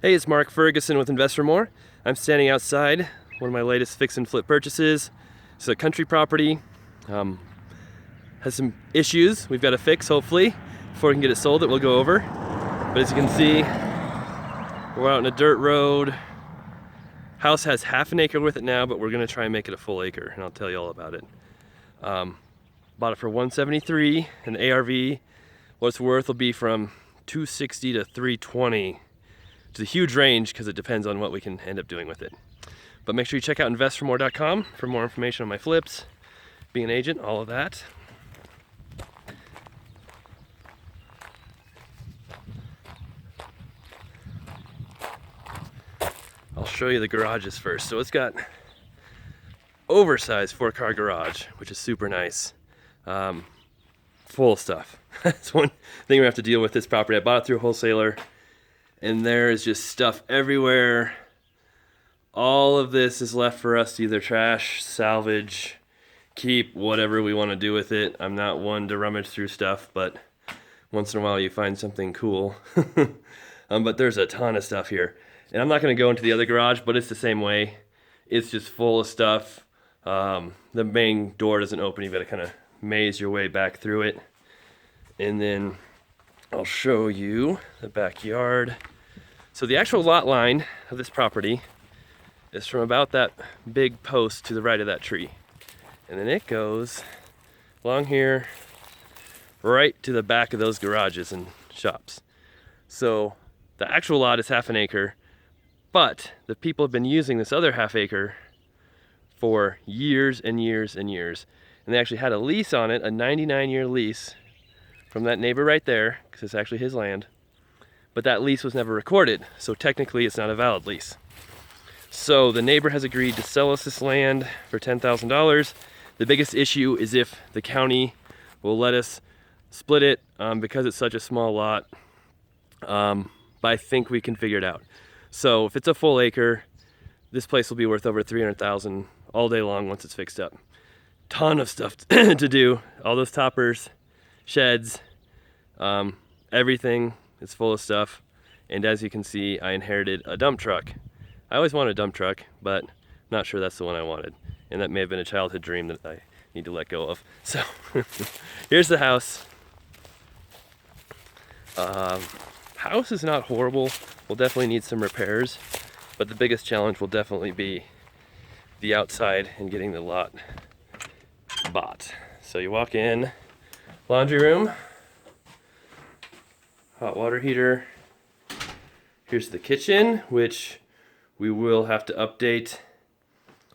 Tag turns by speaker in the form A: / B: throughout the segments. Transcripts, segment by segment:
A: Hey, it's Mark Ferguson with Invest for More. I'm standing outside one of my latest fix and flip purchases. It's a country property. Has some issues we've got to fix, hopefully, before we can get it sold that we'll go over. But as you can see, we're out on a dirt road. House has half an acre with it now, but we're gonna try and make it a full acre, and I'll tell you all about it. Bought it for $173, and the ARV, what it's worth will be from $260 to $320. It's a huge range because it depends on what we can end up doing with it. But make sure you check out investformore.com for more information on my flips, being an agent, all of that. I'll show you the garages first. So it's got oversized 4-car garage, which is super nice. Full of stuff. That's one thing we have to deal with this property. I bought it through a wholesaler, and there is just stuff everywhere. All of this is left for us to either trash, salvage, keep, whatever we want to do with it. I'm not one to rummage through stuff, but once in a while you find something cool. But there's a ton of stuff here. And I'm not going to go into the other garage, but it's the same way. It's just full of stuff. The main door doesn't open. You've got to kind of maze your way back through it. And then I'll show you the backyard. So the actual lot line of this property is from about that big post to the right of that tree. And then it goes along here, right to the back of those garages and shops. So the actual lot is half an acre, but the people have been using this other half acre for years and years and years. And they actually had a lease on it, a 99-year lease from that neighbor right there, because it's actually his land. But that lease was never recorded, so technically it's not a valid lease. So the neighbor has agreed to sell us this land for $10,000. The biggest issue is if the county will let us split it because it's such a small lot. But I think we can figure it out. So if it's a full acre, this place will be worth over $300,000 all day long once it's fixed up. Ton of stuff to do. All those toppers, sheds, everything is full of stuff. And as you can see, I inherited a dump truck. I always wanted a dump truck, but not sure that's the one I wanted. And that may have been a childhood dream that I need to let go of. So here's the house. House is not horrible. We'll definitely need some repairs, but the biggest challenge will definitely be the outside and getting the lot bought. So you walk in, laundry room, hot water heater. Here's the kitchen, which we will have to update.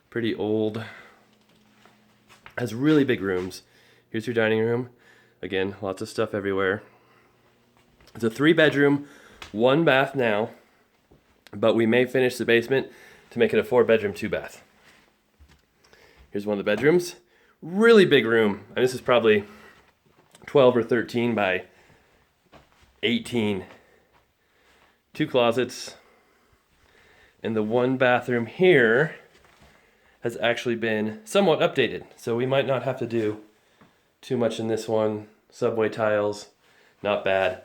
A: Pretty old. Has really big rooms. Here's your dining room. Again, lots of stuff everywhere. It's a 3-bedroom, 1 bath now, but we may finish the basement to make it a 4-bedroom, 2-bath. Here's one of the bedrooms. Really big room. And this is probably 12 or 13 by 18. 2 closets. And the 1 bathroom here has actually been somewhat updated. So we might not have to do too much in this one. Subway tiles, not bad.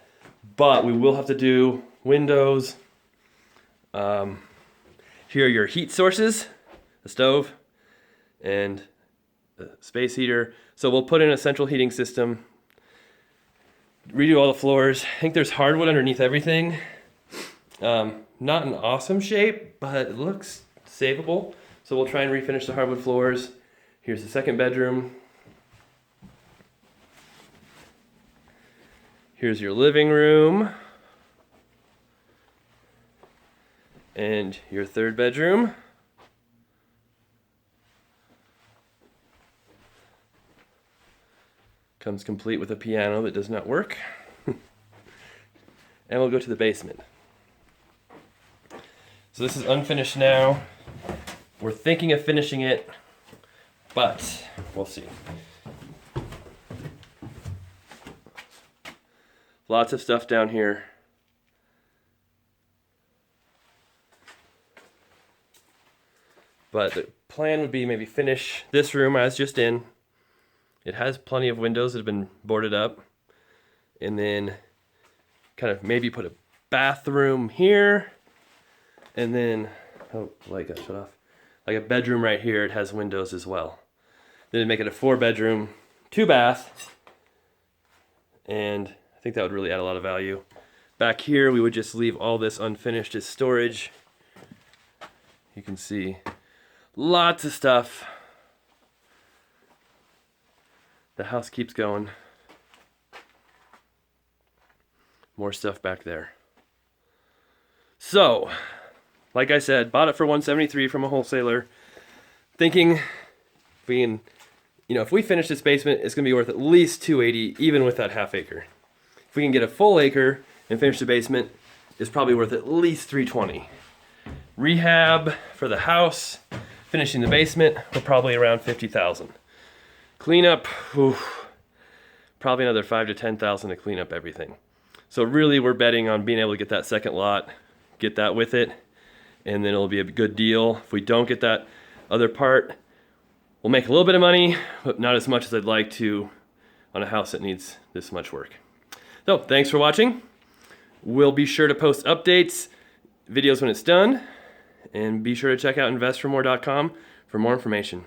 A: But we will have to do windows. Here are your heat sources, a stove, and a space heater. So we'll put in a central heating system, redo all the floors. I think there's hardwood underneath everything. Not in awesome shape, but it looks savable. So we'll try and refinish the hardwood floors. Here's the 2nd bedroom. Here's your living room. And your 3rd bedroom. Comes complete with a piano that does not work. And we'll go to the basement. So this is unfinished now. We're thinking of finishing it, but we'll see. Lots of stuff down here. But the plan would be maybe finish this room I was just in. It has plenty of windows that have been boarded up. And then kind of maybe put a bathroom here And then, oh, light got shut off. Like a bedroom right here, it has windows as well. Then it'd make it a 4-bedroom, 2-bath, and I think that would really add a lot of value. Back here, we would just leave all this unfinished as storage. You can see lots of stuff. The house keeps going. More stuff back there. So, like I said, bought it for $173 from a wholesaler. Thinking if we can, if we finish this basement, it's gonna be worth at least $280, even with that half acre. If we can get a full acre and finish the basement, it's probably worth at least $320. Rehab for the house, finishing the basement, we're probably around $50,000. Cleanup, probably another $5,000 to $10,000 to clean up everything. So really, we're betting on being able to get that second lot, get that with it, and then it'll be a good deal. If we don't get that other part, we'll make a little bit of money, but not as much as I'd like to on a house that needs this much work. So thanks for watching. We'll be sure to post updates, videos when it's done, and be sure to check out investformore.com for more information.